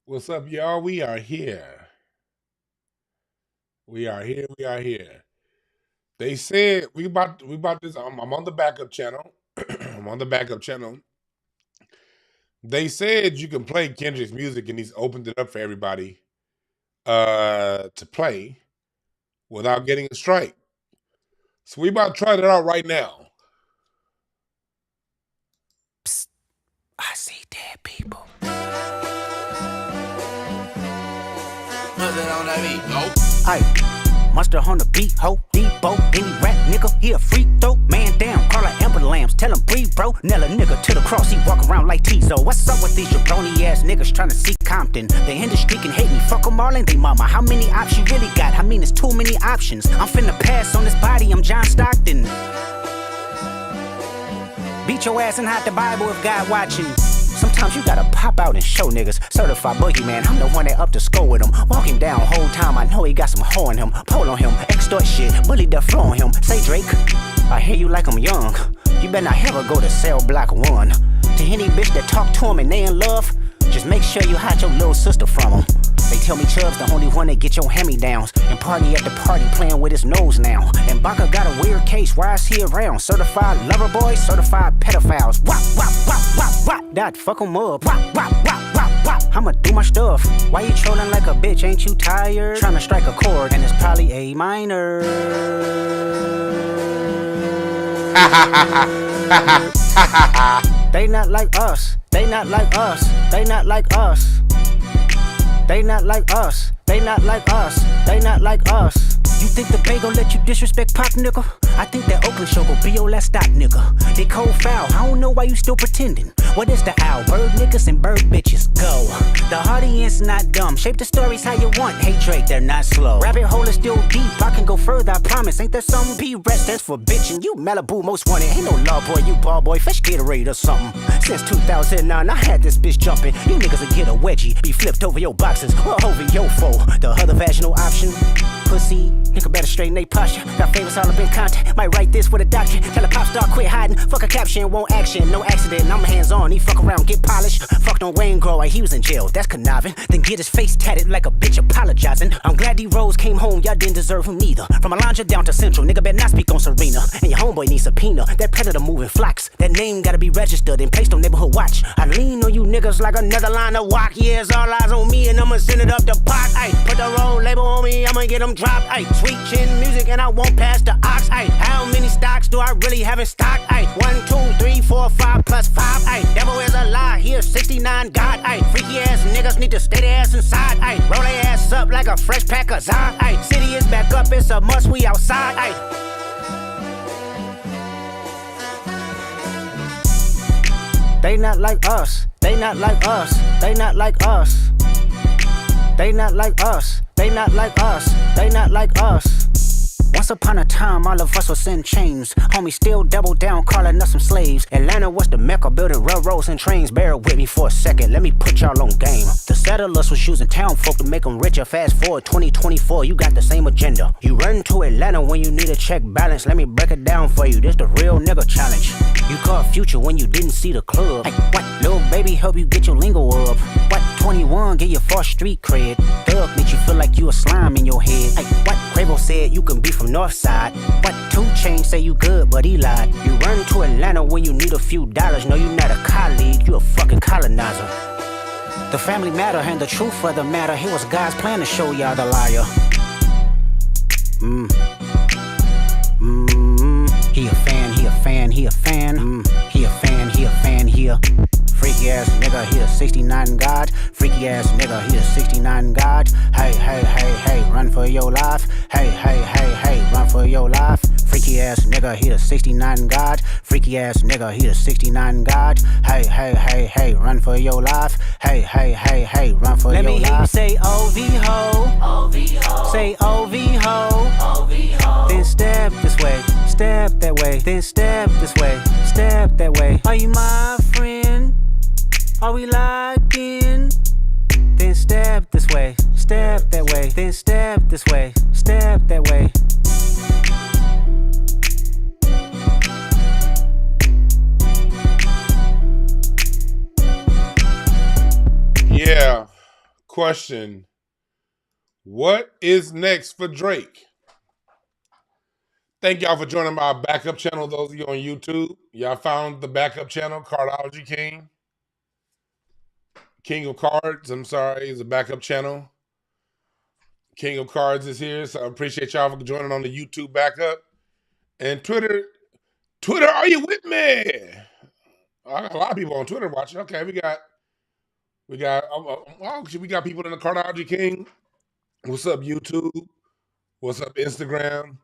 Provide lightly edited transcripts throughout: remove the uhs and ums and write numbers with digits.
What's up, y'all? We are here. We are here. We are here. They said we about this. I'm on the backup channel. I'm on the backup channel. They said you can play Kendrick's music, and he's opened it up for everybody to play without getting a strike. So we about to try it out right now. Psst, I see dead people. What's that on that beat? Nope. Aye, Mustard on the beat, ho, Debo, any rap nigga, he a freak throw, man down, call her Amber Lambs, tell him breathe, bro, nail a nigga to the cross, he walk around like Tizo. What's up with these jabroni ass niggas trying to see Compton? The industry can hate me, fuck them all and they mama. How many options you really got? I mean, it's too many options. I'm finna pass on this body, I'm John Stockton. Beat your ass and hide the Bible if God watching. Sometimes you gotta pop out and show niggas. Certified boogeyman, I'm the one that up to score with him. Walk him down whole time, I know he got some hoe in him. Pole on him, extort shit, bully the flow on him. Say Drake, I hear you like I'm young. You better not ever go to cell block 1. To any bitch that talk to him and they in love, just make sure you hide your little sister from him. They tell me Chubb's the only one that get your hand-me-downs and party at the party playing with his nose now. And Baka got a weird case, why is he around? Certified lover boys, certified pedophiles. Wop, wop, wop, wop, wop. That fuck him up. Wop, wop, wop, wop, wop. I'ma do my stuff. Why you trolling like a bitch, ain't you tired? Tryna strike a chord and it's probably A minor. They not like us, they not like us, they not like us. They not like us, they not like us, they not like us. You think the Bay gon' let you disrespect Pop, nigga? I think that Oakland show gon' be your last stop, nigga. They cold foul, I don't know why you still pretending. What is the owl? Bird niggas and bird bitches, go. The audience not dumb, shape the stories how you want. Hey Drake, they're not slow. Rabbit hole is still deep, I can go further, I promise. Ain't there something P-Rest stands for bitchin'? You Malibu most wanted, ain't no law boy, you ball boy, fresh Gatorade or something. Since 2009, I had this bitch jumping. You niggas will get a wedgie, be flipped over your boxes, or over your foe. The other vaginal option, pussy. Nigga better straighten they posture. Got favorites all up in contact. Might write this with a doctor. Tell a pop star quit hiding. Fuck a caption, won't action. No accident, I'm hands on. He fuck around, get polished. Fucked on Wayne Grower, he was in jail. That's conniving. Then get his face tatted like a bitch apologizing. I'm glad D-Rose came home, y'all didn't deserve him neither. From Alondra down to Central, nigga better not speak on Serena. And your homeboy needs subpoena. That predator moving flocks. That name gotta be registered and placed on neighborhood watch. I lean on you niggas like another line of walk. Yeah, it's all eyes on me and I'ma send it up the pot. Ay, put the roll label on me, I'ma get them dropped. Ay, sweet chin music and I won't pass the ox. Ay, how many stocks do I really have in stock? Ay, 1, 2, 3, 4, 5 plus 5. Ay, devil is a lie, here 69 God. Ay, freaky ass niggas need to stay their ass inside. Ay, roll their ass up like a fresh pack of Zod. Ay, city is back up, it's a must, we outside. Ay. They not like us, they not like us, they not like us. They not like us, they not like us, they not like us. Once upon a time, all of us was in chains. Homie still double down, calling us some slaves. Atlanta was the mecca, building railroads and trains. Bear with me for a second, let me put y'all on game. The settlers was using town folk to make them richer. Fast forward 2024, you got the same agenda. You run to Atlanta when you need a check balance. Let me break it down for you, this the real nigga challenge. You caught Future when you didn't see the club. Hey, what? Little baby help you get your lingo up. What? 21 get your false street cred. Thug make you feel like you a slime in your head. Hey, what? Quavo said you can be from Northside. What? 2 Chainz say you good, but he lied. You run to Atlanta when you need a few dollars. No, you not a colleague, you a fucking colonizer. The family matter and the truth of the matter. It was God's plan to show y'all the liar. He a fan, he a fan, he a fan. He a fan, he a fan, he a freaky ass nigga, he a 69 God. Freaky ass nigga, he a 69 God. Hey, hey, hey, hey, run for your life. Hey, hey, hey, hey, run for your life. Freaky ass nigga, he a 69 God. Freaky ass nigga, he a 69 God. Hey, hey, hey, hey, run for your life. Hey, hey, hey, hey, run for your life. Let me hear you say OV-ho. OV-ho. Say OV-ho. OV-ho. Then step this way, step that way. Then step this way, step that way. Are you my friend? Are we locked in? Then step this way, step that way. Then step this way, step that way. Yeah, question, what is next for Drake? Thank y'all for joining my backup channel, those of you on YouTube. Y'all found the backup channel, Cardology King. King of Cards, I'm sorry, is a backup channel. King of Cards is here, so I appreciate y'all for joining on the YouTube backup. And Twitter, are you with me? I got a lot of people on Twitter watching. Okay, we got people in the Cardology King. What's up, YouTube? What's up, Instagram?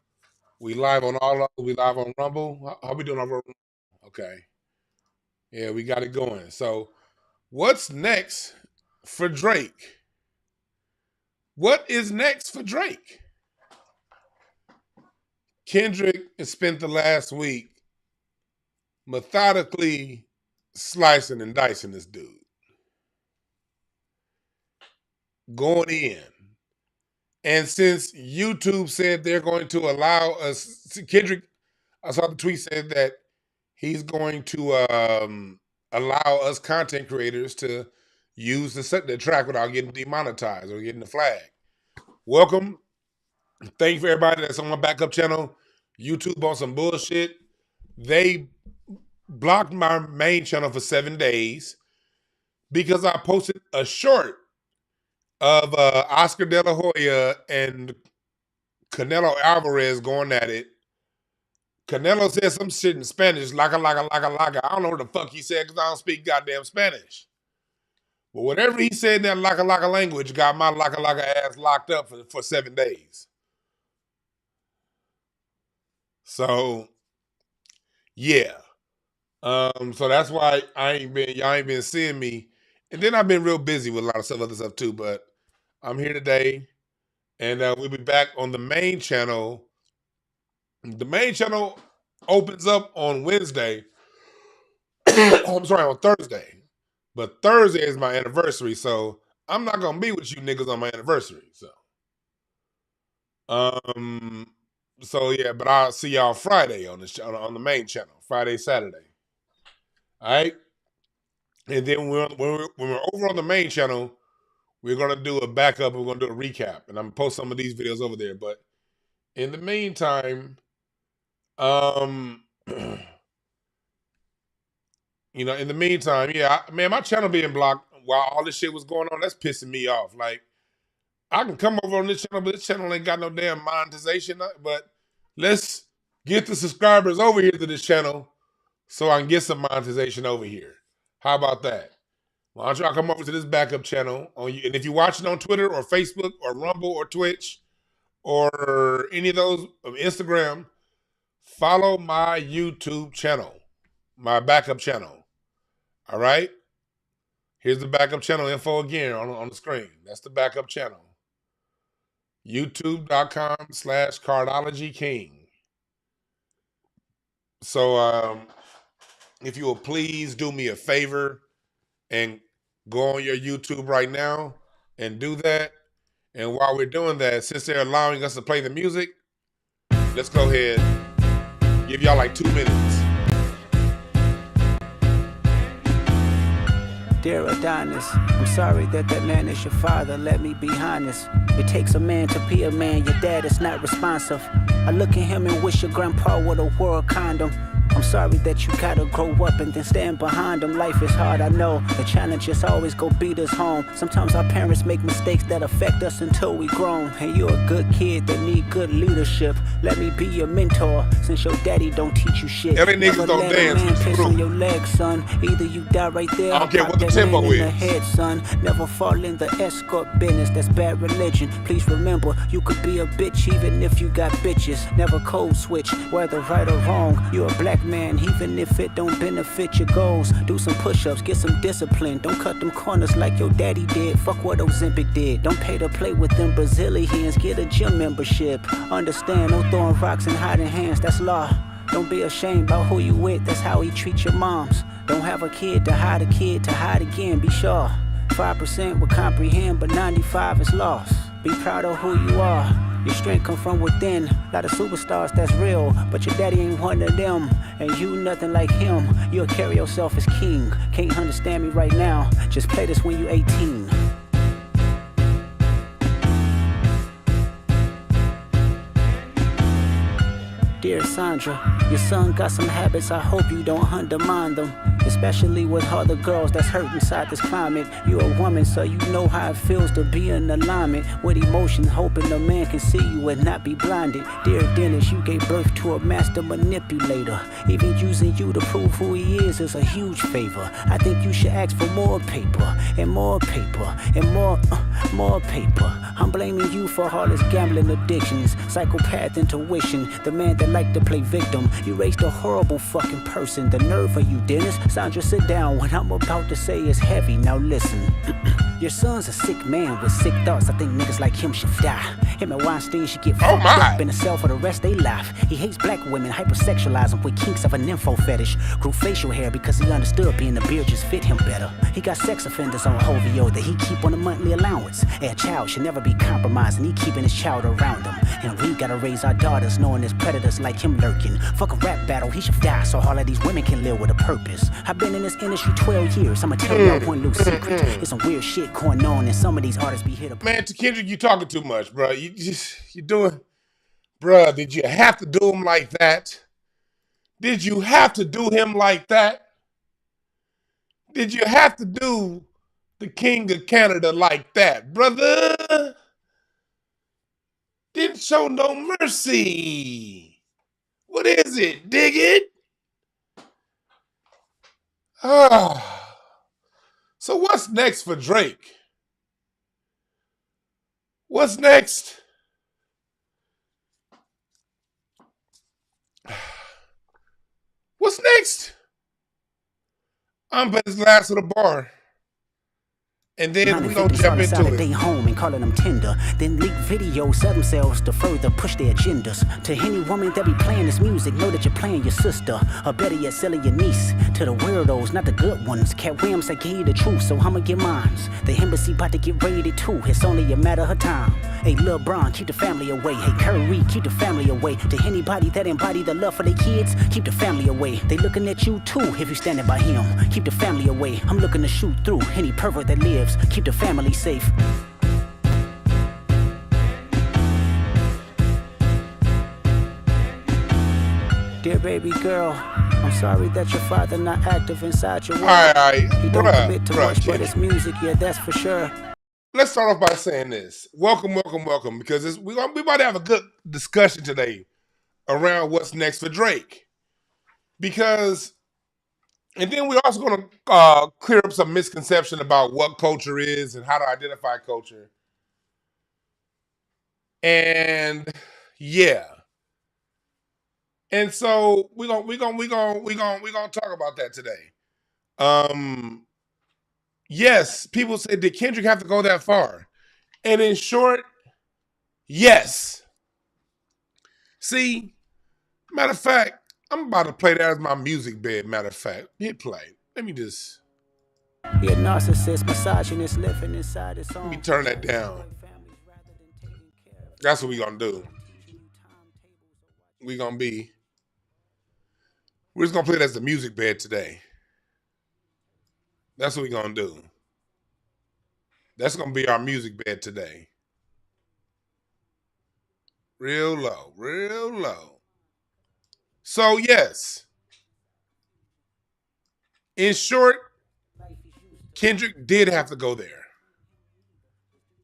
We live on all of them. We live on Rumble. How we doing over Rumble? Okay. Yeah, we got it going. So, what's next for Drake? What is next for Drake? Kendrick has spent the last week methodically slicing and dicing this dude. Going in. And since YouTube said they're going to allow us, Kendrick, I saw the tweet said that he's going to allow us content creators to use the track without getting demonetized or getting the flag. Welcome. Thank you for everybody that's on my backup channel. YouTube on some bullshit. They blocked my main channel for 7 days because I posted a short of Oscar De La Hoya and Canelo Alvarez going at it. Canelo said some shit in Spanish, laga. I don't know what the fuck he said because I don't speak goddamn Spanish. But whatever he said in that laga language got my laga ass locked up for 7 days. So, yeah. So that's why y'all ain't been seeing me. And then I've been real busy with a lot of other stuff too, but I'm here today, and we'll be back on the main channel. The main channel opens up on Wednesday. I'm sorry, on Thursday. But Thursday is my anniversary, so I'm not gonna be with you niggas on my anniversary. So yeah, but I'll see y'all Friday on the main channel, Friday, Saturday. All right, and then when we're over on the main channel, we're gonna do a backup. We're gonna do a recap, and I'm gonna post some of these videos over there. But in the meantime, yeah, man, my channel being blocked while all this shit was going on, that's pissing me off. Like, I can come over on this channel, but this channel ain't got no damn monetization. But let's get the subscribers over here to this channel so I can get some monetization over here. How about that? Why don't y'all come over to this backup channel? And if you're watching on Twitter or Facebook or Rumble or Twitch or any of those, Instagram, follow my YouTube channel, my backup channel. All right? Here's the backup channel info again on the screen. That's the backup channel. YouTube.com/CardologyKing. So if you will please do me a favor and go on your YouTube right now and do that. And while we're doing that, since they're allowing us to play the music, let's go ahead, give y'all like 2 minutes. Dear Adonis, I'm sorry that man is your father. Let me be honest. It takes a man to be a man. Your dad is not responsive. I look at him and wish your grandpa would have wore a condom. I'm sorry that you gotta grow up and then stand behind them. Life is hard, I know. The challenges always go beat us home. Sometimes our parents make mistakes that affect us until we grown. And you're a good kid that need good leadership. Let me be your mentor, since your daddy don't teach you shit. Every niggas don't dance. Man piss on your leg, son. Either you die right there. I don't care what the tempo is. In the head, son. Never fall in the escort business. That's bad religion. Please remember, you could be a bitch even if you got bitches. Never code switch, whether right or wrong. You're a black man, even if it don't benefit your goals. Do some push-ups, get some discipline. Don't cut them corners like your daddy did. Fuck what Ozempic did. Don't pay to play with them Brazilians. Get a gym membership. Understand, no throwing rocks and hiding hands. That's law. Don't be ashamed about who you with. That's how he treats your moms. Don't have a kid to hide again. Be sure 5% will comprehend, but 95 is lost. Be proud of who you are. Your strength come from within. Lot of superstars that's real, but your daddy ain't one of them. And you nothing like him. You'll carry yourself as king. Can't understand me right now. Just play this when you 18. Dear Sandra, your son got some habits, I hope you don't undermine them. Especially with all the girls that's hurt inside this climate. You're a woman, so you know how it feels to be in alignment with emotion, hoping a man can see you and not be blinded. Dear Dennis, you gave birth to a master manipulator. Even using you to prove who he is a huge favor. I think you should ask for more paper, and more paper, and more paper. I'm blaming you for all his gambling addictions, psychopath intuition, the man that like to play victim. You raised a horrible fucking person. The nerve of you, Dennis. Sandra, sit down. What I'm about to say is heavy. Now listen. Your son's a sick man with sick thoughts. I think niggas like him should die. Him and Weinstein should get fucked up in a cell for the rest of their life. He hates black women, hypersexualize them with kinks of a nympho fetish. Grew facial hair because he understood being the beard just fit him better. He got sex offenders on Hovio that he keep on a monthly allowance. A child should never be compromised, and he keeping his child around him. And we gotta raise our daughters knowing there's predators like him lurking. Fuck a rap battle, he should die so all of these women can live with a purpose. I've been in this industry 12 years. I'ma tell y'all one little secret. There's some weird shit going on, and some of these artists be hit up. Man, to Kendrick, you talking too much, bro. You doing, bro. Did you have to do him like that? Did you have to do him like that? Did you have to do the King of Canada like that, brother? Didn't show no mercy. What is it? Dig it? So what's next for Drake? What's next? What's next? I'm at his last of the bar. And then we gonna jump into it. They home and calling them tender. Then leak videos, sell themselves to further push their agendas. To any woman that be playing this music, know that you're playing your sister. Or better yet, selling your niece. To the weirdos, not the good ones. Cat Williams, I gave you the truth, so I'ma get mines. The embassy about to get raided too. It's only a matter of time. Hey, Lil Bron, keep the family away. Hey, Curry, keep the family away. To anybody that embody the love for their kids, keep the family away. They looking at you too if you standing by him. Keep the family away. I'm looking to shoot through any pervert that lives. Keep the family safe. Dear baby girl, I'm sorry that your father not active inside your world. All right. He don't commit too much, but it's music, yeah, that's for sure. Let's start off by saying this. Welcome, because we about to have a good discussion today around what's next for Drake. Because, and then we're also going to clear up some misconception about what culture is and how to identify culture. And yeah. And so we're gonna talk about that today. Yes, people say, did Kendrick have to go that far? And in short, yes. See, matter of fact, I'm about to play that as my music bed. Matter of fact, hit play. Let me just. You're a narcissist, misogynist, living inside his own. Let me turn that down. That's what we're gonna do. We're just gonna play it as the music bed today. That's what we're gonna do. That's gonna be our music bed today. Real low, real low. So yes. In short, Kendrick did have to go there.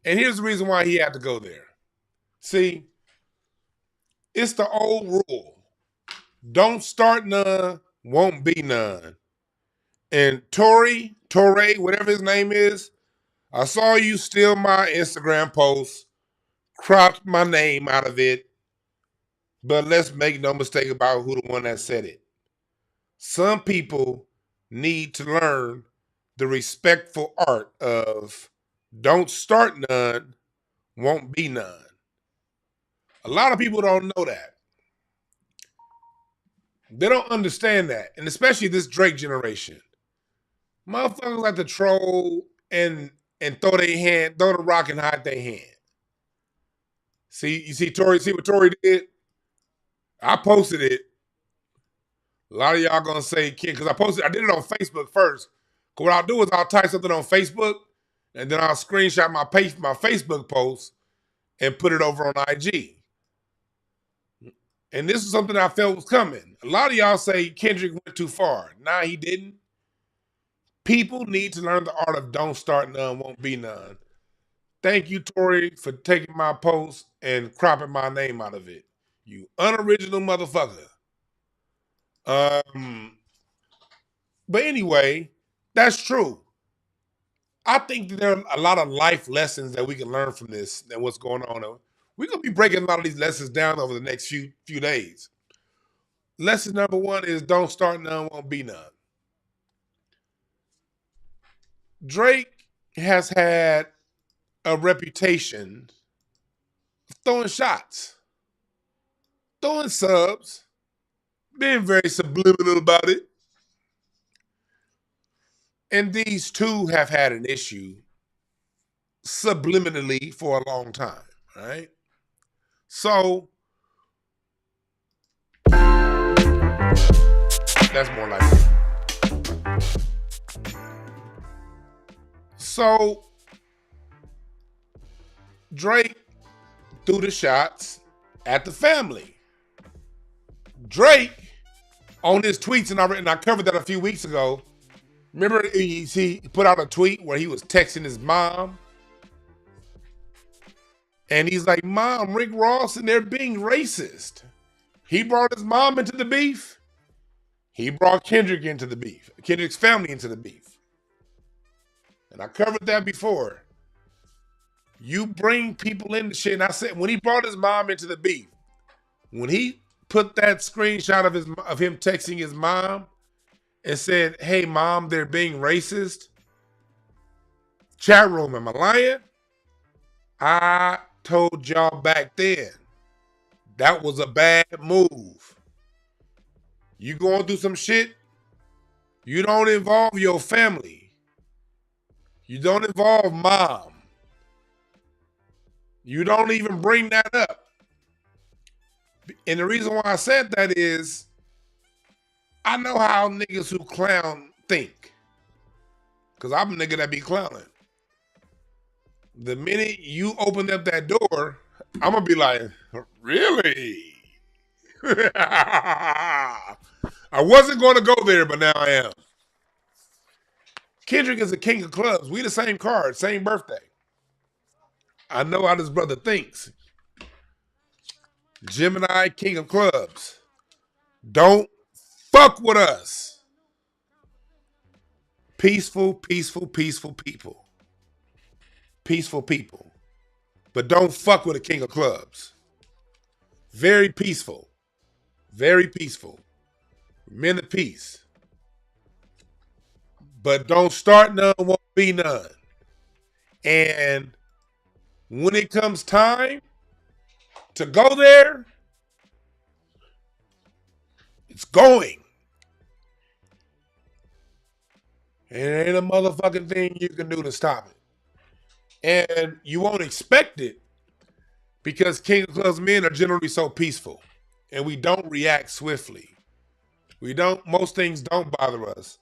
And here's the reason why he had to go there. See, it's the old rule. Don't start none, won't be none. And Tory, whatever his name is, I saw you steal my Instagram post, cropped my name out of it, but let's make no mistake about who the one that said it. Some people need to learn the respectful art of don't start none, won't be none. A lot of people don't know that. They don't understand that, and especially this Drake generation. Motherfuckers like to troll and throw the rock and hide their hand. See, you see Tory, see what Tory did? I posted it. A lot of y'all gonna say, kid, because I did it on Facebook first. Because what I'll do is I'll type something on Facebook, and then I'll screenshot my Facebook post and put it over on IG. And this is something I felt was coming. A lot of y'all say Kendrick went too far. Nah, he didn't. People need to learn the art of don't start none, won't be none. Thank you, Tori, for taking my post and cropping my name out of it. You unoriginal motherfucker. But anyway, that's true. I think that there are a lot of life lessons that we can learn from this and what's going on. We're gonna be breaking a lot of these lessons down over the next few days. Lesson number one is don't start none, won't be none. Drake has had a reputation of throwing shots, throwing subs, being very subliminal about it. And these two have had an issue subliminally for a long time, right? So that's more like it. So Drake threw the shots at the family. Drake, on his tweets, and I covered that a few weeks ago. Remember, he put out a tweet where he was texting his mom. And he's like, Mom, Rick Ross, and they're being racist. He brought his mom into the beef. He brought Kendrick into the beef. Kendrick's family into the beef. And I covered that before. You bring people into shit. And I said, when he brought his mom into the beef, when he put that screenshot of him texting his mom and said, hey, Mom, they're being racist. Chat room, am I lying? I told y'all back then that was a bad move. You going through some shit, you don't involve your family. You don't involve mom. You don't even bring that up. And the reason why I said that is I know how niggas who clown think. Because I'm a nigga that be clowning. The minute you open up that door, I'm going to be like, really? I wasn't going to go there, but now I am. Kendrick is a king of clubs. We the same card, same birthday. I know how this brother thinks. Gemini, king of clubs. Don't fuck with us. Peaceful, peaceful, peaceful people. Peaceful people. But don't fuck with a king of clubs. Very peaceful. Very peaceful. Men of peace. But don't start none, won't be none. And when it comes time to go there, it's going. And it ain't a motherfucking thing you can do to stop it. And you won't expect it because King of Clubs men are generally so peaceful. And we don't react swiftly. Most things don't bother us.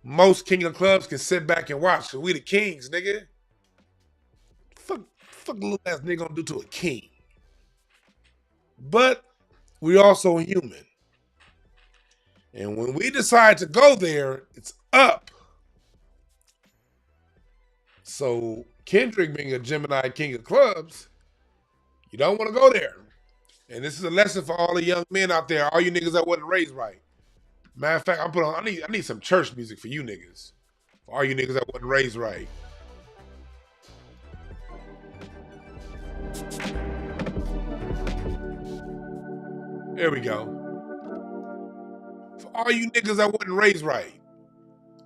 Most King of Clubs can sit back and watch. So we the kings, nigga. Fuck a little ass nigga gonna do to a king. But we also human. And when we decide to go there, it's up. So Kendrick being a Gemini king of clubs, you don't want to go there. And this is a lesson for all the young men out there, all you niggas that wasn't raised right. Matter of fact, I need some church music for you niggas. For all you niggas that wasn't raised right. There we go. For all you niggas that wasn't raised right.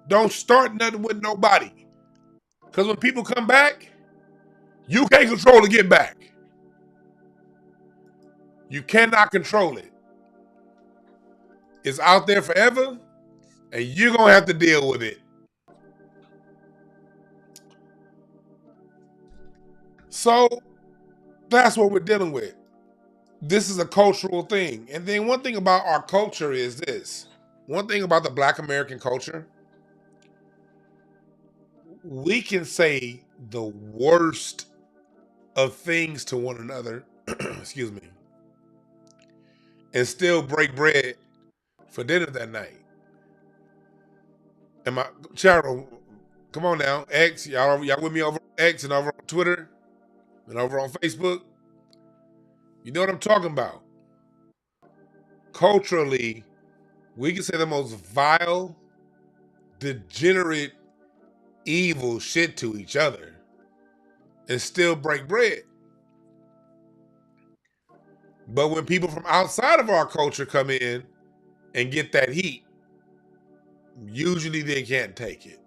Don't start nothing with nobody. Because when people come back, you can't control to get back. You cannot control it. It's out there forever, and you're going to have to deal with it. So, that's what we're dealing with. This is a cultural thing. And then one thing about our culture is this. One thing about the Black American culture, we can say the worst of things to one another, excuse me, and still break bread for dinner that night. And my Cheryl, come on now, X, y'all with me over on X and over on Twitter and over on Facebook? You know what I'm talking about. Culturally, we can say the most vile, degenerate, evil shit to each other and still break bread. But when people from outside of our culture come in and get that heat, usually they can't take it.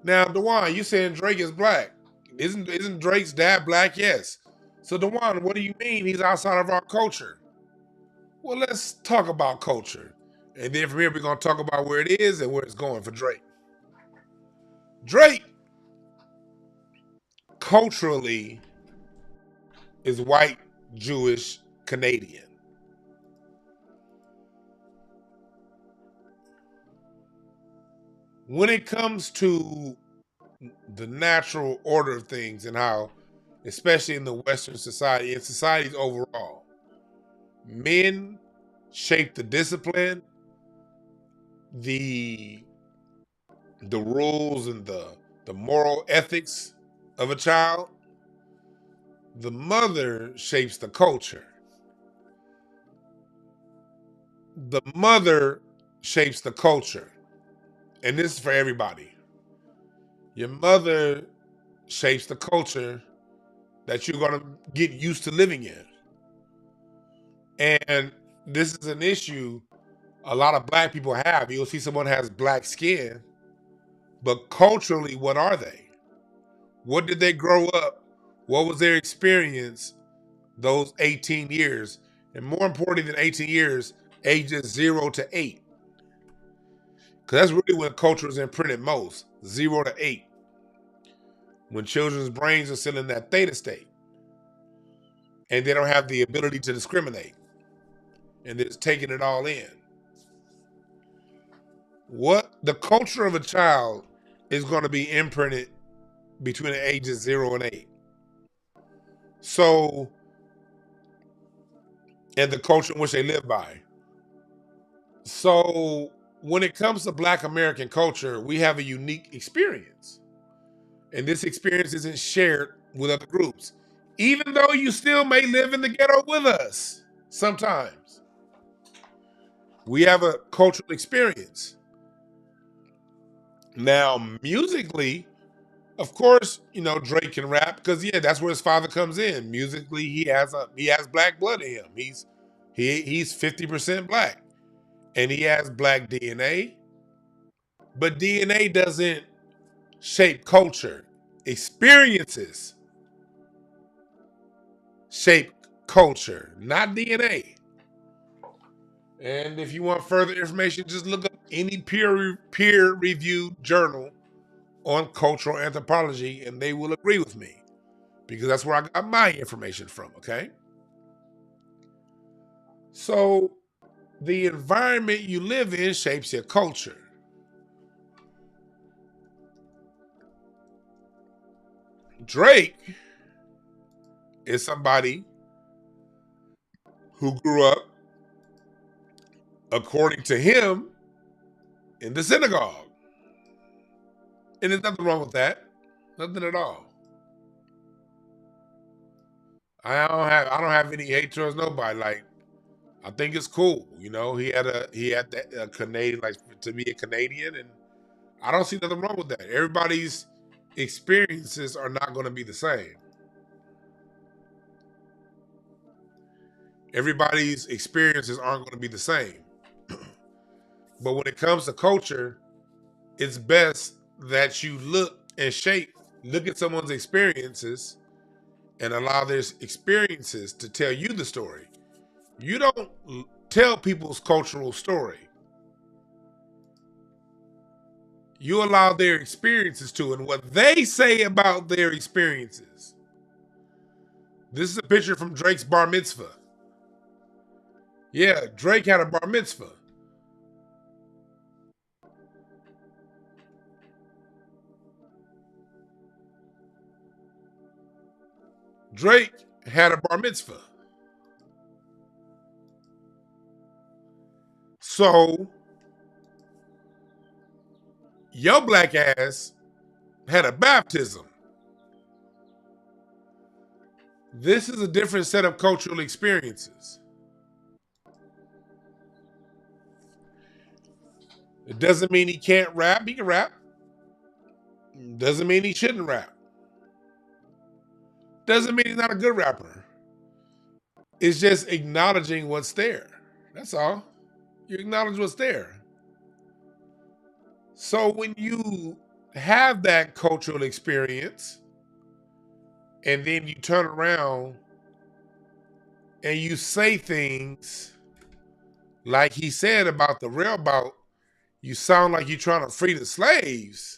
Now, DeJuan, you saying Drake is black. Isn't Drake's dad black? Yes. So DeJuan, what do you mean he's outside of our culture? Well, let's talk about culture. And then from here, we're going to talk about where it is and where it's going for Drake. Drake, culturally, is white, Jewish, Canadian. When it comes to the natural order of things and how, especially in the Western society and societies overall, men shape the discipline, the rules and the moral ethics of a child. The mother shapes the culture. The mother shapes the culture. And this is for everybody. Your mother shapes the culture that you're going to get used to living in. And this is an issue a lot of black people have. You'll see someone has black skin, but culturally, what are they? What did they grow up? What was their experience those 18 years? And more importantly than 18 years, ages 0 to 8. Because that's really when culture is imprinted most, 0 to 8. When children's brains are still in that theta state. And they don't have the ability to discriminate. And they're just taking it all in. What the culture of a child is going to be imprinted between the ages 0 and 8. So, and the culture in which they live by. So, when it comes to Black American culture, we have a unique experience. And this experience isn't shared with other groups, even though you still may live in the ghetto with us sometimes. We have a cultural experience. Now, musically, of course, you know, Drake can rap because that's where his father comes in. Musically, he has black blood in him. He's 50% black. And he has black DNA. But DNA doesn't shape culture. Experiences shape culture, not DNA. And if you want further information, just look up any peer-reviewed journal on cultural anthropology, and they will agree with me because that's where I got my information from, okay? So the environment you live in shapes your culture. Drake is somebody who grew up, according to him, in the synagogue. And there's nothing wrong with that. Nothing at all. I don't have any hate towards nobody. Like, I think it's cool. You know, he had a Canadian, like, to be a Canadian, and I don't see nothing wrong with that. Everybody's experiences are not going to be the same. Everybody's experiences aren't going to be the same. But when it comes to culture, it's best that you look at someone's experiences and allow their experiences to tell you the story. You don't tell people's cultural story. You allow their experiences to and what they say about their experiences. This is a picture from Drake's bar mitzvah. Yeah, Drake had a bar mitzvah. Drake had a bar mitzvah. So your black ass had a baptism. This is a different set of cultural experiences. It doesn't mean he can't rap. He can rap. Doesn't mean he shouldn't rap. Doesn't mean he's not a good rapper. It's just acknowledging what's there. That's all. You acknowledge what's there. So when you have that cultural experience and then you turn around and you say things like he said about the railboat, you sound like you're trying to free the slaves.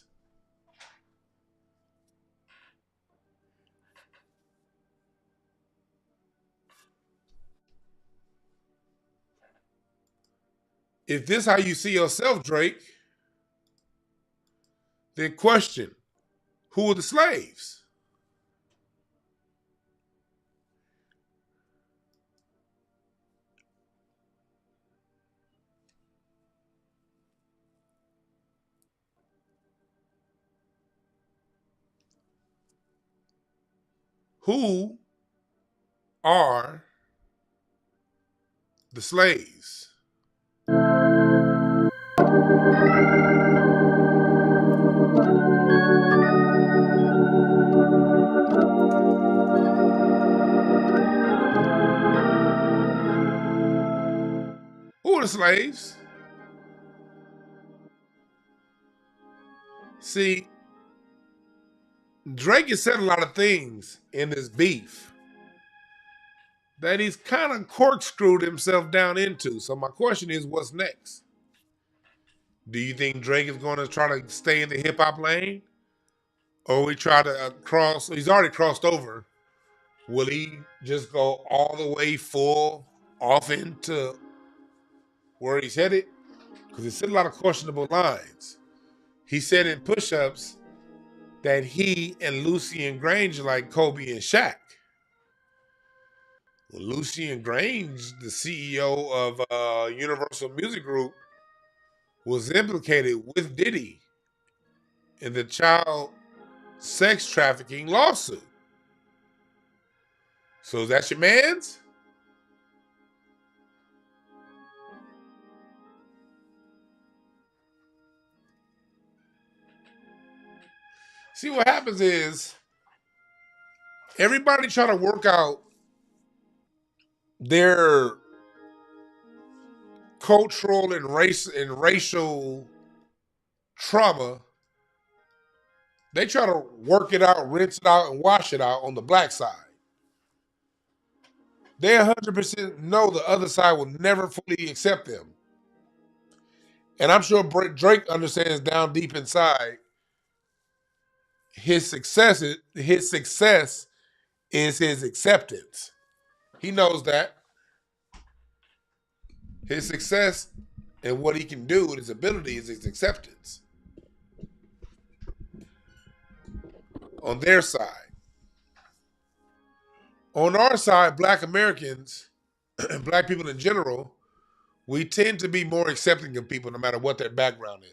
If this how you see yourself, Drake, then question, who are the slaves? Who are the slaves? Who are the slaves? See, Drake has said a lot of things in this beef that he's kind of corkscrewed himself down into. So my question is, what's next? Do you think Drake is going to try to stay in the hip hop lane, or we try to cross? He's already crossed over. Will he just go all the way full off into where he's headed? Because he said a lot of questionable lines. He said in push-ups that he and Lucien Grange are like Kobe and Shaq. Well, Lucien Grange, the CEO of Universal Music Group, was implicated with Diddy in the child sex trafficking lawsuit. So is that your man's? See, what happens is everybody try to work out their cultural and racial trauma. They try to work it out, rinse it out, and wash it out on the black side. They 100% know the other side will never fully accept them. And I'm sure Drake understands down deep inside his success is his acceptance. He knows that. His success and what he can do with his ability is his acceptance. On their side. On our side, black Americans and black people in general, we tend to be more accepting of people no matter what their background is.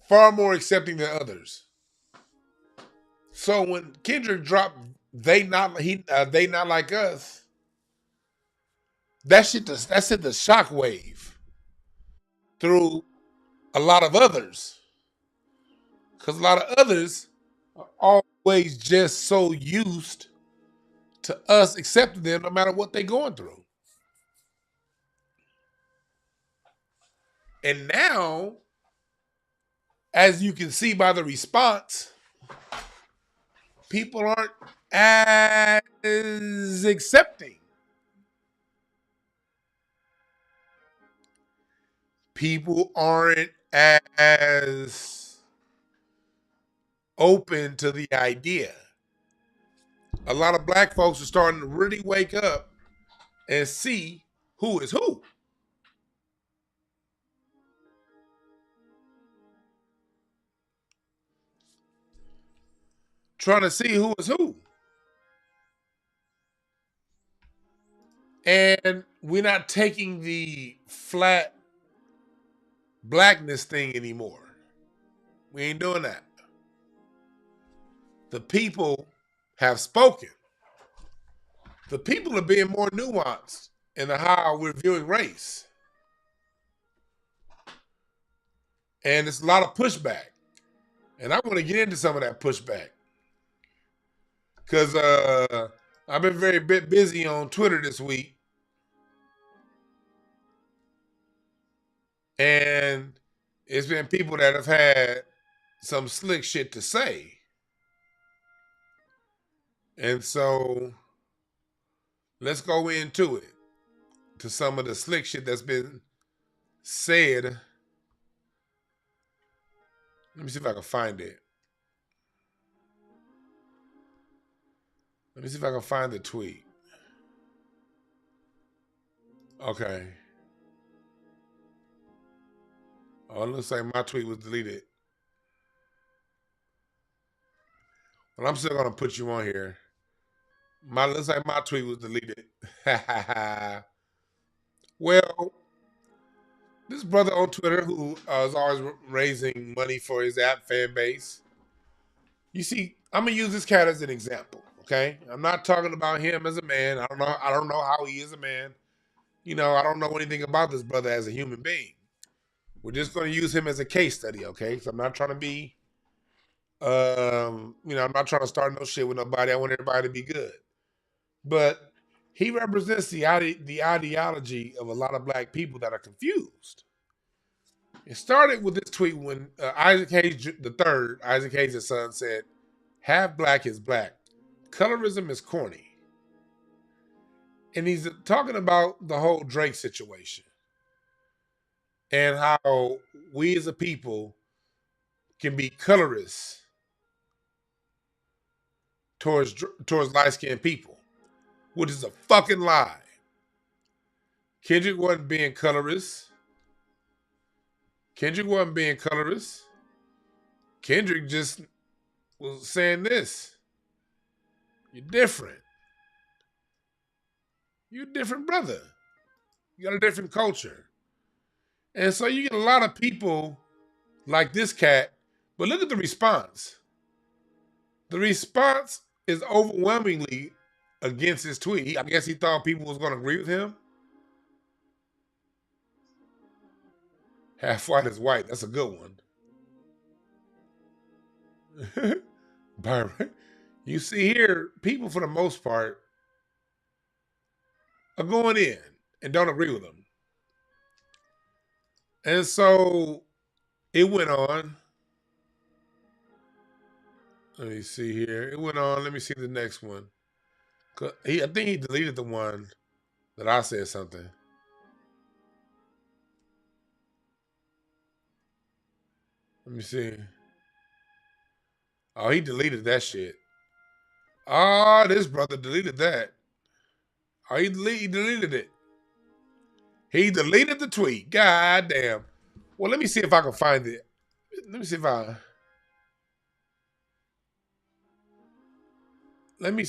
Far more accepting than others. So when Kendrick dropped They Not Like Us, that sent the shockwave through a lot of others. Because a lot of others are always just so used to us accepting them no matter what they're going through. And now, as you can see by the response, people aren't as accepting. People aren't as open to the idea. A lot of black folks are starting to really wake up and see who is who. Trying to see who is who. And we're not taking the flat blackness thing anymore. We ain't doing that. The people have spoken. The people are being more nuanced in how we're viewing race. And it's a lot of pushback. And I want to get into some of that pushback. Because I've been very busy on Twitter this week. And it's been people that have had some slick shit to say. And so let's go into it, to some of the slick shit that's been said. Let me see if I can find it. Let me see if I can find the tweet. Okay. Oh, it looks like my tweet was deleted. Well, I'm still going to put you on here. Looks like my tweet was deleted. Well, this brother on Twitter who is always raising money for his app fan base. You see, I'm going to use this cat as an example, okay? I'm not talking about him as a man. I don't know how he is a man. You know, I don't know anything about this brother as a human being. We're just going to use him as a case study, okay? So I'm not trying to be, I'm not trying to start no shit with nobody. I want everybody to be good. But he represents the ideology of a lot of black people that are confused. It started with this tweet when Isaac Hayes III, Isaac Hayes' son, said, "Half black is black. Colorism is corny." And he's talking about the whole Drake situation and how we as a people can be colorist towards light-skinned people, which is a fucking lie. Kendrick wasn't being colorist. Kendrick just was saying this. You're different. You're a different brother. You got a different culture. And so you get a lot of people like this cat, but look at the response. The response is overwhelmingly against his tweet. I guess he thought people was going to agree with him. Half white is white. That's a good one. Byron, you see here, people for the most part are going in and don't agree with him. And so it went on. Let me see here. It went on. Let me see the next one. I think he deleted the one that I said something. Let me see. Oh, he deleted that shit. Oh, this brother deleted that. Oh, he deleted it. He deleted the tweet. God damn. Well, let me see if I can find it. Let me see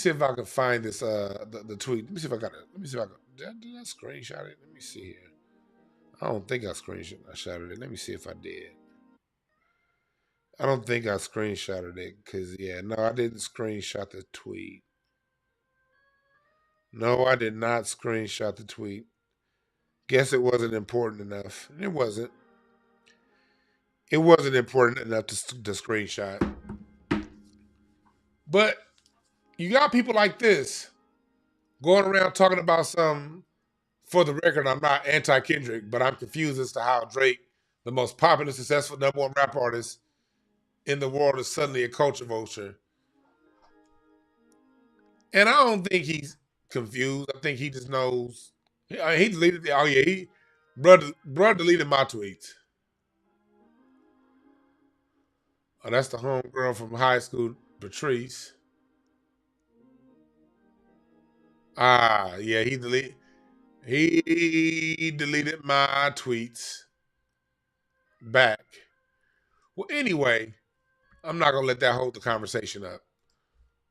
if I can find this the tweet. Let me see if I got it. Let me see if I can. Did I screenshot it? Let me see here. I don't think I screenshotted it. Let me see if I did. I don't think I screenshotted it because, yeah, no, I didn't screenshot the tweet. No, I did not screenshot the tweet. Guess it wasn't important enough. It wasn't. It wasn't important enough to screenshot. But you got people like this going around talking about some, for the record, I'm not anti-Kendrick, but I'm confused as to how Drake, the most popular, successful #1 rap artist in the world, is suddenly a culture vulture. And I don't think he's confused. I think he just knows. He deleted the, oh yeah, bruh deleted my tweets. Oh, that's the homegirl from high school, Patrice. Ah, yeah, he deleted my tweets back. Well, anyway, I'm not gonna let that hold the conversation up.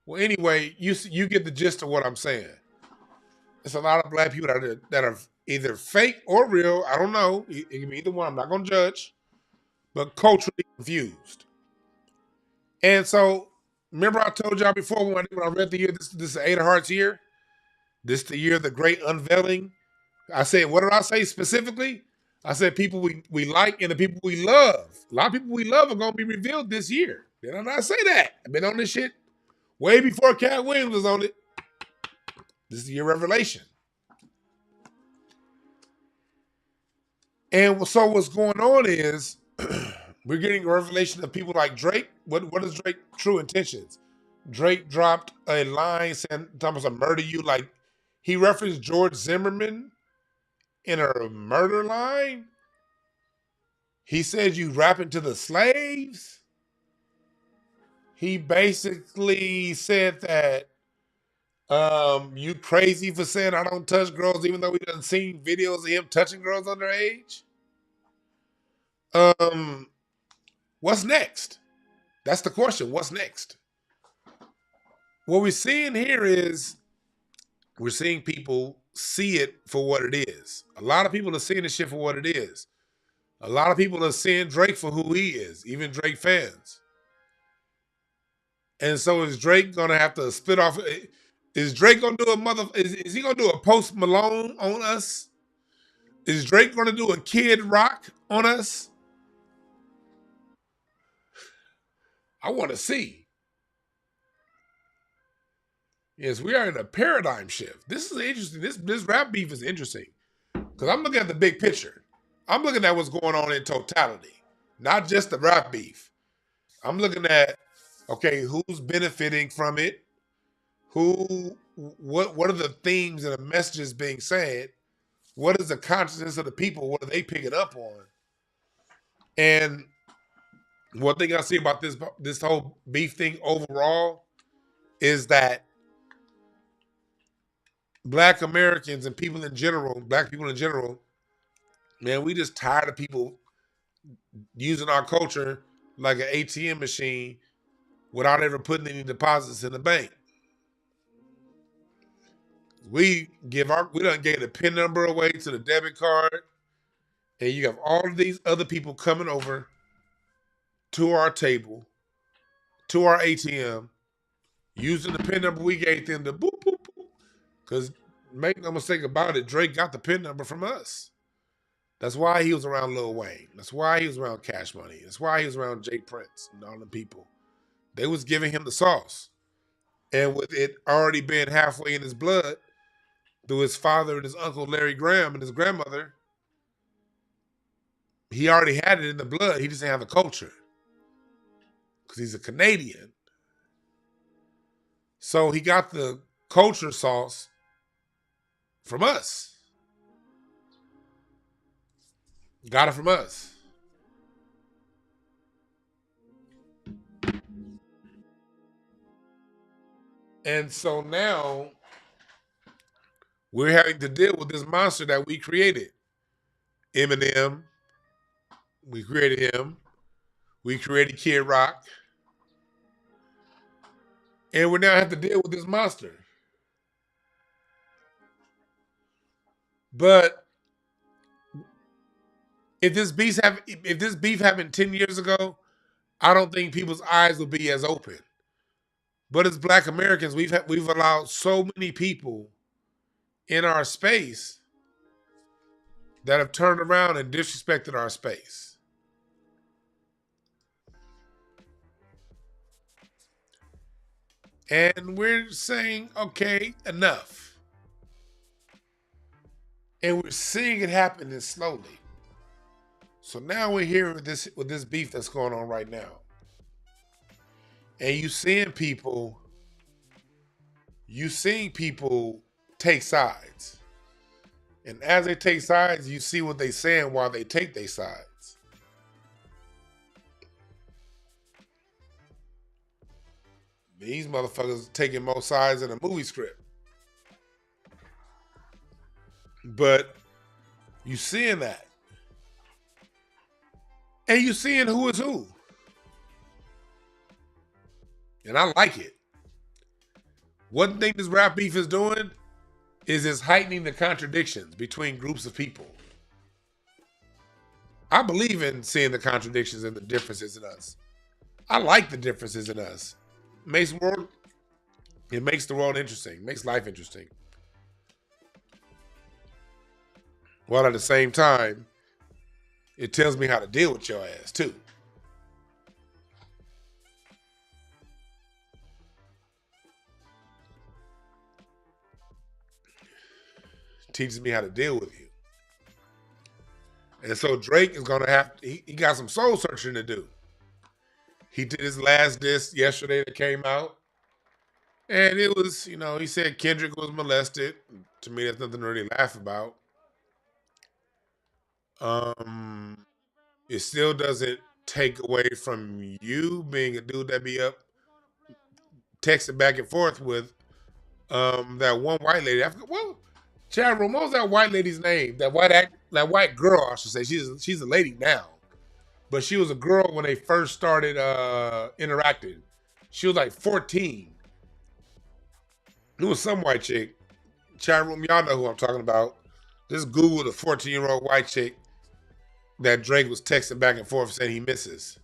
Well, anyway, you get the gist of what I'm saying. it's a lot of black people that are either fake or real. I don't know. It can be either one. I'm not going to judge, but culturally confused. And so, remember I told y'all before when I read the year, this is Eight of Hearts year. This is the year of the great unveiling. I said, what did I say specifically? I said people we like and the people we love. A lot of people we love are going to be revealed this year. Did I not say that? I've been on this shit way before Cat Williams was on it. This is your revelation. And so what's going on is we're getting a revelation of people like Drake. What is Drake's true intentions? Drake dropped a line saying, Thomas, I murder you. Like, he referenced George Zimmerman in a murder line. He said you rapping to the slaves. He basically said that you crazy for saying I don't touch girls, even though we done seen videos of him touching girls underage. What's next? That's the question. What's next? What we're seeing here is we're seeing people see it for what it is. A lot of people are seeing this shit for what it is. A lot of people are seeing Drake for who he is, even Drake fans. And so is Drake gonna have to split off? Is Drake gonna do is he gonna do a Post Malone on us? Is Drake gonna do a Kid Rock on us? I want to see. Yes, we are in a paradigm shift. This is interesting. This rap beef is interesting because I'm looking at the big picture. I'm looking at what's going on in totality, not just the rap beef. I'm looking at, okay, who's benefiting from it? What are the themes and the messages being said? What is the consciousness of the people? What are they picking up on? And one thing I see about this whole beef thing overall is that Black Americans and people in general, Black people in general, man, we just tired of people using our culture like an ATM machine without ever putting any deposits in the bank. We done gave the PIN number away to the debit card, and you have all of these other people coming over to our table, to our ATM, using the PIN number we gave them to boop, boop, boop. Because make no mistake about it, Drake got the PIN number from us. That's why he was around Lil Wayne. That's why he was around Cash Money. That's why he was around Jay Prince and all them people. They was giving him the sauce. And with it already being halfway in his blood, through his father and his uncle Larry Graham and his grandmother, he already had it in the blood. He just didn't have the culture. Because he's a Canadian. So he got the culture sauce from us. Got it from us. And so now we're having to deal with this monster that we created. Eminem, we created him. We created Kid Rock. And we now have to deal with this monster. But if this beef happened 10 years ago, I don't think people's eyes will be as open. But as Black Americans, we've allowed so many people in our space that have turned around and disrespected our space. And we're saying, okay, enough. And we're seeing it happening slowly. So now we're here with this beef that's going on right now. And you seeing people take sides. And as they take sides, you see what they're saying while they take their sides. These motherfuckers taking more sides than a movie script. But you seeing that. And you seeing who is who. And I like it. One thing this rap beef is doing, is it's heightening the contradictions between groups of people. I believe in seeing the contradictions and the differences in us. I like the differences in us. It makes the world interesting, makes life interesting. While at the same time, it tells me how to deal with your ass too. Teaches me how to deal with you. And so Drake is gonna have to, he got some soul searching to do. He did his last disc yesterday that came out. And it was, you know, he said Kendrick was molested. To me, that's nothing to really laugh about. It still doesn't take away from you being a dude that be up texting back and forth with that one white lady. Well, chat room, what was that white lady's name? That white girl, I should say. She's a lady now. But she was a girl when they first started interacting. She was like 14. It was some white chick. Chat room, y'all know who I'm talking about. Just Google the 14-year-old white chick that Drake was texting back and forth saying he misses.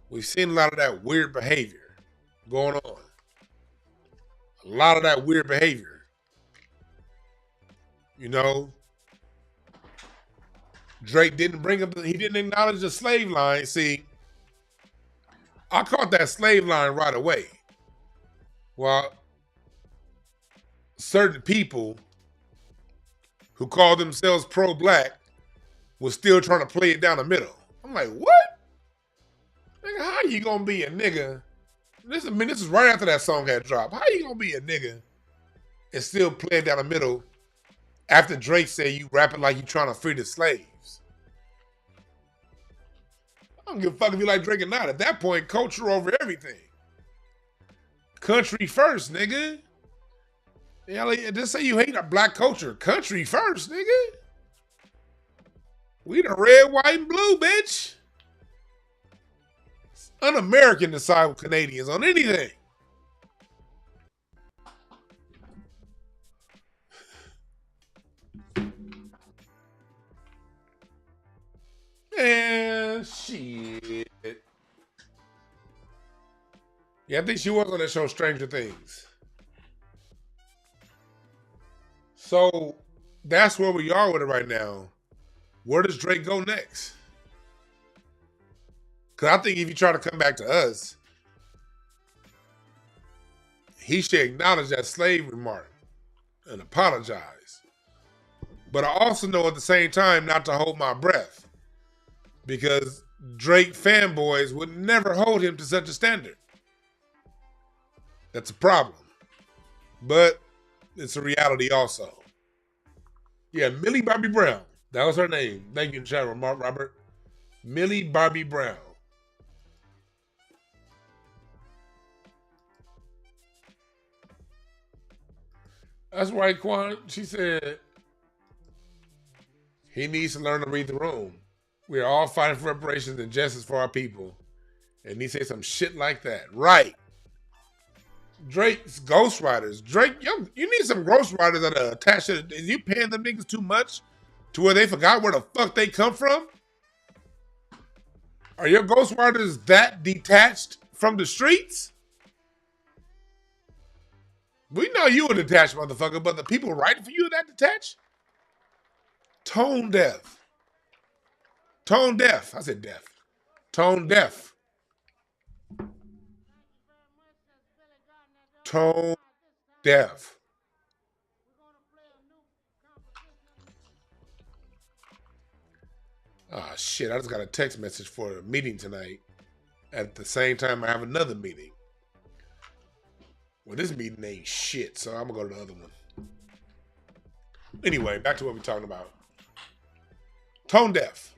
We've seen a lot of that weird behavior going on. A lot of that weird behavior. You know, Drake didn't he didn't acknowledge the slave line. See, I caught that slave line right away. Well, certain people who call themselves pro-black was still trying to play it down the middle. I'm like, what? Nigga, how you gonna be a nigga? This is right after that song had dropped. How you gonna be a nigga and still play it down the middle after Drake said you rapping like you trying to free the slaves? I don't give a fuck if you like Drake or not. At that point, culture over everything. Country first, nigga. Yeah, like, just say you hate our black culture. Country first, nigga. We the red, white, and blue, bitch. It's un-American to side with Canadians on anything. Man, shit. Yeah, I think she was on that show Stranger Things. So that's where we are with it right now. Where does Drake go next? Because I think if you try to come back to us, he should acknowledge that slave remark and apologize. But I also know at the same time not to hold my breath, because Drake fanboys would never hold him to such a standard. That's a problem. But it's a reality also. Yeah, Millie Bobby Brown. That was her name. Thank you, chat room, Robert. Millie Bobby Brown. That's right, Quan. She said he needs to learn to read the room. We are all fighting for reparations and justice for our people. And he said some shit like that. Right. Drake's ghostwriters. Drake, you need some ghostwriters that are attached to it. Is you paying them niggas too much to where they forgot where the fuck they come from? Are your ghostwriters that detached from the streets? We know you a detached motherfucker, but the people writing for you are that detached? Tone deaf. Tone deaf. I said deaf. Tone deaf. Tone deaf. Ah, shit. I just got a text message for a meeting tonight. At the same time, I have another meeting. Well, this meeting ain't shit, so I'm going to go to the other one. Anyway, back to what we're talking about. Tone deaf.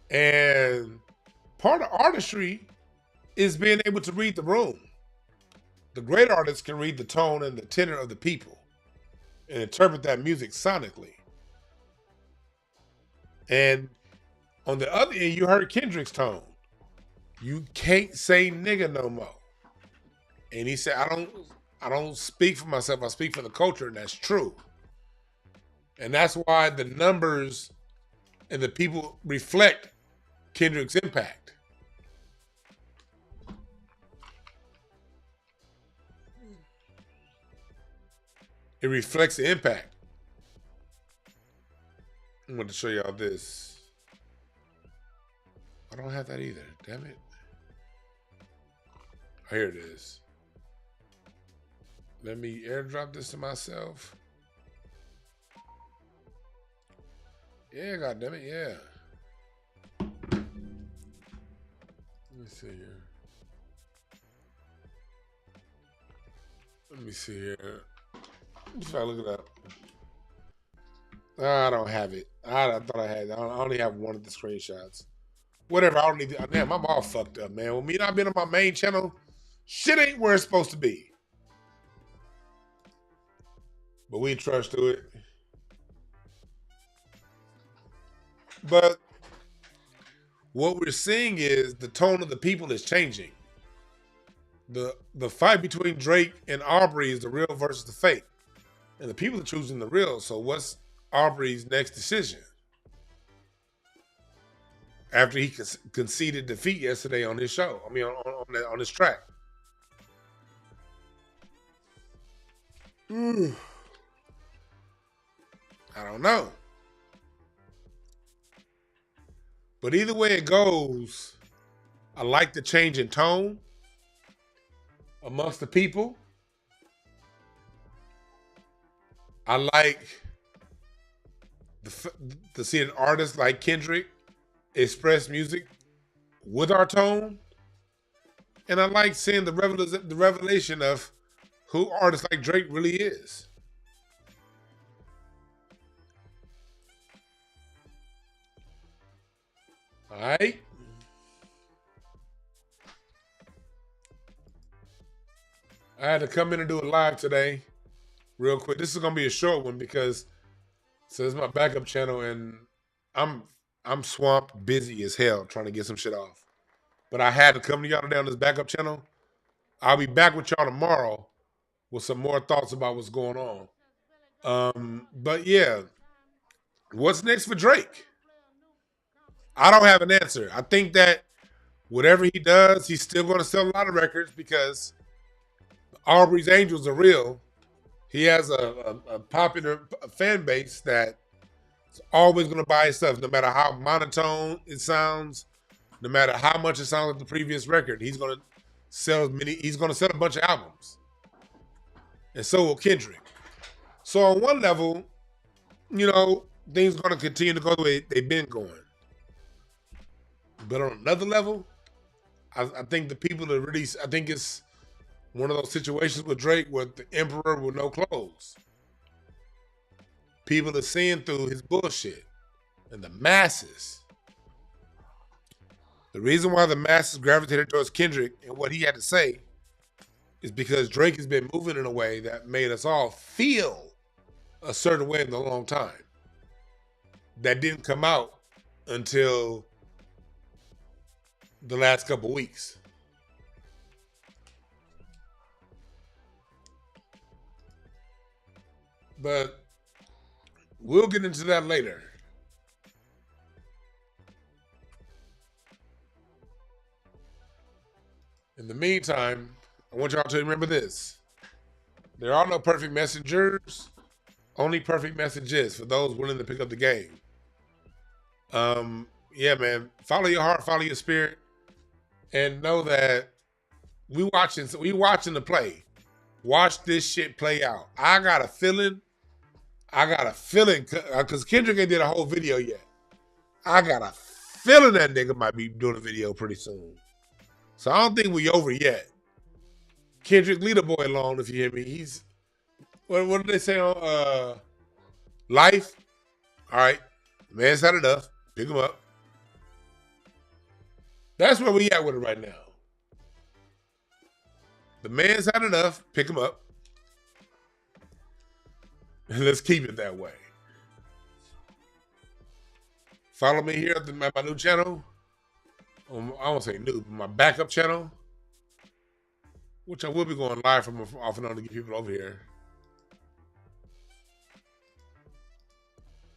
And part of artistry is being able to read the room. The great artists can read the tone and the tenor of the people and interpret that music sonically. And on the other end, you heard Kendrick's tone. You can't say nigga no more. And he said, I don't speak for myself. I speak for the culture, and that's true. And that's why the numbers and the people reflect Kendrick's impact. It reflects the impact. I'm going to show y'all this. I don't have that either. Damn it. Oh, here it is. Let me airdrop this to myself. Yeah, goddammit, yeah. Let me see here. Let me see here. Let's try to look it up. I don't have it. I thought I had it. I only have one of the screenshots. Whatever, I don't need to. Damn, I'm all fucked up, man. With me not being on my main channel, shit ain't where it's supposed to be. But we trust to it. But what we're seeing is the tone of the people is changing. The fight between Drake and Aubrey is the real versus the fake. And the people are choosing the real. So what's Aubrey's next decision? After he conceded defeat yesterday on his show. I mean, on his track. I don't know. But either way it goes, I like the change in tone amongst the people. I like to see an artist like Kendrick express music with our tone. And I like seeing the revelation of who artists like Drake really is. All right. I had to come in and do it live today, real quick. This is gonna be a short one because this is my backup channel, and I'm swamped, busy as hell trying to get some shit off. But I had to come to y'all today on this backup channel. I'll be back with y'all tomorrow with some more thoughts about what's going on. But yeah, what's next for Drake? I don't have an answer. I think that whatever he does, he's still going to sell a lot of records because Aubrey's Angels are real. He has a popular fan base that's always going to buy his stuff, no matter how monotone it sounds, no matter how much it sounds like the previous record. He's going to sell he's going to sell a bunch of albums. And so will Kendrick. So on one level, you know, things are going to continue to go the way they've been going. But on another level, I think the people that really, I think it's one of those situations with Drake with the emperor with no clothes. People are seeing through his bullshit. And the masses. The reason why the masses gravitated towards Kendrick and what he had to say is because Drake has been moving in a way that made us all feel a certain way in a long time. That didn't come out until the last couple weeks. But we'll get into that later. In the meantime, I want y'all to remember this. There are no perfect messengers, only perfect messages for those willing to pick up the game. Yeah, man, follow your heart, follow your spirit, and know that we watching the play. Watch this shit play out. I got a feeling, because Kendrick ain't did a whole video yet. I got a feeling that nigga might be doing a video pretty soon. So I don't think we over yet. Kendrick, lead a boy along if you hear me. He's, what did they say on Life? All right, the man's had enough. Pick him up. That's where we at with it right now. The man's had enough. Pick him up. And let's keep it that way. Follow me here at my new channel. I won't say new, but my backup channel. which I will be going live from off and on to get people over here.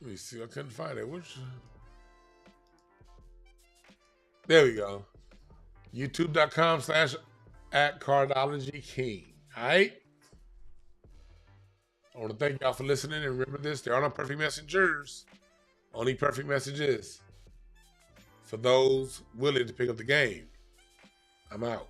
Let me see. I couldn't find it. Which? There we go. YouTube.com/@CardologyKing. All right. I want to thank y'all for listening. And remember this: there are no perfect messengers. Only perfect messages for those willing to pick up the game. I'm out.